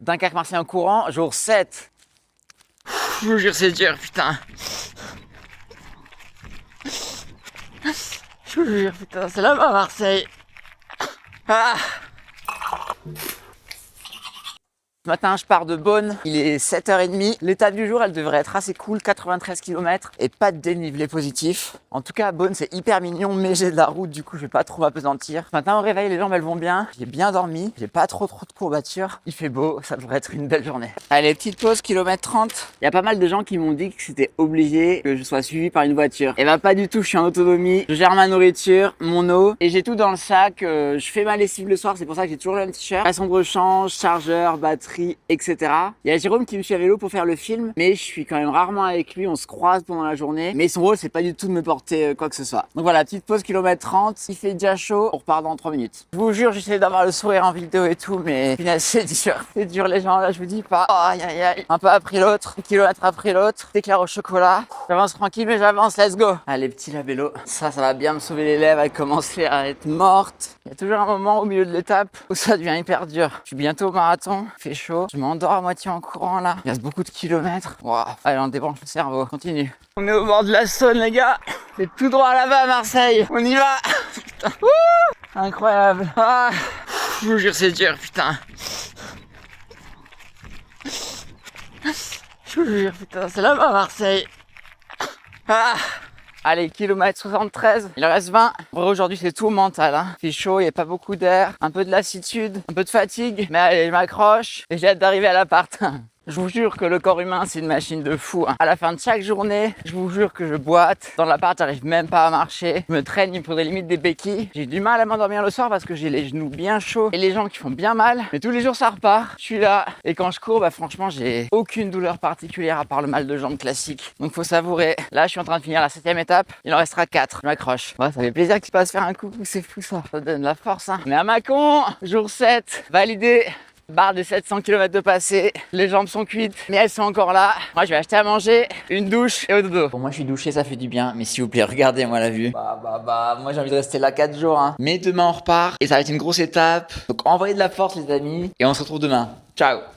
Dunkerque-Marseille en courant, jour 7. Je vous jure, c'est dur, putain. Je vous jure, putain, c'est là-bas, Marseille. Ah. Ce matin, je pars de Beaune, il est 7h30. L'étape du jour, elle devrait être assez cool, 93 km et pas de dénivelé positif. En tout cas, Beaune, c'est hyper mignon, mais j'ai de la route, du coup, je vais pas trop m'apesantir. Ce matin, au réveil, les jambes, elles vont bien. J'ai bien dormi, j'ai pas trop de courbatures. Il fait beau, ça devrait être une belle journée. Allez, petite pause, kilomètre 30. Il y a pas mal de gens qui m'ont dit que c'était obligé que je sois suivi par une voiture. Et bah, pas du tout, je suis en autonomie. Je gère ma nourriture, mon eau et j'ai tout dans le sac. Je fais ma lessive le soir, c'est pour ça que j'ai toujours le même t-shirt. Façon de rechange, chargeur, batterie, etc. Il y a Jérôme qui me suit à vélo pour faire le film, mais je suis quand même rarement avec lui, on se croise pendant la journée, mais son rôle c'est pas du tout de me porter quoi que ce soit. Donc voilà, petite pause kilomètre 30, il fait déjà chaud, on repart dans 3 minutes. Je vous jure, j'essaie d'avoir le sourire en vidéo et tout, mais finalement c'est dur les gens, là je vous dis pas, aïe aïe aïe, un pas après l'autre, un kilomètre après l'autre, t'éclaires au chocolat, j'avance tranquille mais j'avance, let's go. Allez, petit labello, ça va bien me sauver les lèvres, elle commencer à être morte. Il y a toujours un moment au milieu de l'étape où ça devient hyper dur. Je suis bientôt au marathon, il fait chaud, je m'endors à moitié en courant là. Il reste beaucoup de kilomètres. Wow. Allez, on débranche le cerveau, continue. On est au bord de la Saône les gars. C'est tout droit là-bas à Marseille. On y va. Putain. Incroyable. Ah. Je vous jure, c'est dur, putain. Je vous jure, putain, c'est là-bas à Marseille. Ah. Allez, kilomètre 73, il en reste 20. En vrai, aujourd'hui, c'est tout mental. Hein. Il fait chaud, il n'y a pas beaucoup d'air, un peu de lassitude, un peu de fatigue. Mais allez, je m'accroche et j'ai hâte d'arriver à l'appart. Je vous jure que le corps humain, c'est une machine de fou. Hein. À la fin de chaque journée, je vous jure que je boite. Dans l'appart, j'arrive même pas à marcher. Je me traîne, il me faudrait limite des béquilles. J'ai du mal à m'endormir le soir parce que j'ai les genoux bien chauds et les jambes qui font bien mal. Mais tous les jours, ça repart. Je suis là. Et quand je cours, bah franchement, j'ai aucune douleur particulière à part le mal de jambes classique. Donc faut savourer. Là, je suis en train de finir la 7e étape. Il en restera 4. Je m'accroche. Ouais, ça fait plaisir que tu passes faire un coucou. C'est fou ça. Ça donne de la force. Hein. Mais à Mâcon, jour 7, validé. Barre de 700 km de passé, les jambes sont cuites, mais elles sont encore là. Moi, je vais acheter à manger, une douche et au dodo. Pour moi, je suis douché, ça fait du bien, mais s'il vous plaît, regardez-moi la vue. Moi, j'ai envie de rester là 4 jours. Hein. Mais demain, on repart et ça va être une grosse étape. Donc, envoyez de la force, les amis, et on se retrouve demain. Ciao!